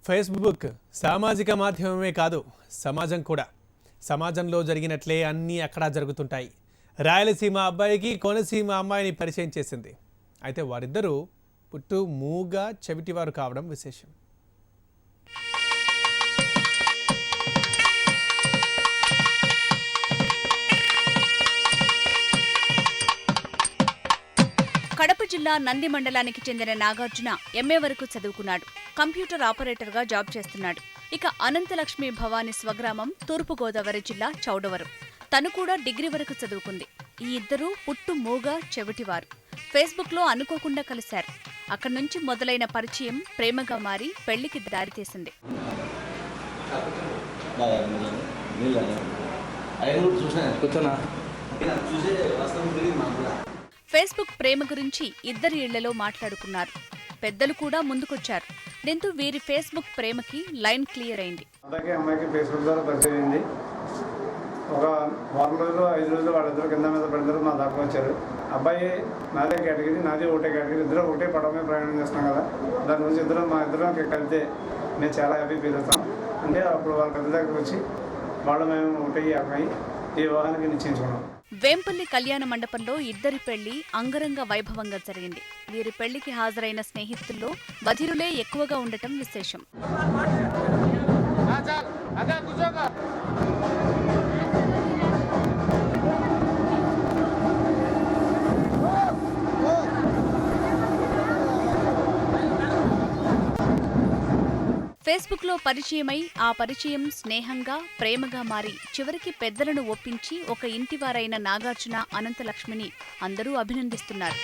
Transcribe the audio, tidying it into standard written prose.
Facebook సామాజిక మాధ్యమమే కాదు, సమాజం కూడా. సమాజంలో జరిగినట్లే అన్నీ అక్కడ జరుగుతుంటాయి. రాయలసీమ అబ్బాయికి కోనసీమ అమ్మాయిని పరిచయం చేసింది. అయితే వారిద్దరూ పుట్టు మూగా చెవిటివారు కావడం విశేషం. కడప జిల్లా నంది మండలానికి చెందిన నాగార్జున ఎంఏ వరకు చదువుకున్నాడు. కంప్యూటర్ ఆపరేటర్గా జాబ్ చేస్తున్నాడు. ఇక అనంతలక్ష్మి భవాని స్వగ్రామం తూర్పుగోదావరి జిల్లా చౌడవరం. తను కూడా డిగ్రీ వరకు చదువుకుంది. ఈ ఇద్దరూ పుట్టు మూగా చెవిటివారు. ఫేస్బుక్లో అనుకోకుండా కలిశారు. అక్కడి నుంచి మొదలైన పరిచయం ప్రేమగా మారి పెళ్లికి దారితీసింది. ఫేస్బుక్ ప్రేమ గురించి ఇద్దరి ఇళ్లలో మాట్లాడుకున్నారు. పెద్దలు కూడా ముందుకొచ్చారు. దీంతో వీరి ఫేస్బుక్ ప్రేమకి లైన్ క్లియర్ అయింది. అమ్మాయికి ఫేస్బుక్ ద్వారా పరిచయం అయింది. ఒక వారం రోజులు 5 రోజులు వాళ్ళిద్దరు కింద మీద పడిద్దరు మా దాకా వచ్చారు. అబ్బాయి నాదే కేటగిరీ, నాది ఒకటే కేటగిరీ, ఇద్దరు ఒకటే పడమే ప్రయాణం చేస్తున్నాం కదా. దాని గురించి మా ఇద్దరం కలిపితే మేము చాలా హ్యాపీ ఫీల్ అవుతాం. అంటే అప్పుడు వాళ్ళ పెద్ద దగ్గరకు వచ్చి వాళ్ళు మేము ఒకటే అమ్మాయి ఈ వివాహానికి నిశ్చయించుకున్నాం. వేంపల్లి కళ్యాణ మండపంలో ఇద్దరి పెళ్లి అంగరంగ వైభవంగా జరిగింది. వీరి పెళ్లికి హాజరైన స్నేహితుల్లో బధిరులే ఎక్కువగా ఉండటం విశేషం. ఫేస్బుక్లో పరిచయమై ఆ పరిచయం స్నేహంగా ప్రేమగా మారి చివరికి పెద్దలను ఒప్పించి ఒక ఇంటివారైన నాగార్జున అనంతలక్ష్మిని అందరూ అభినందిస్తున్నారు.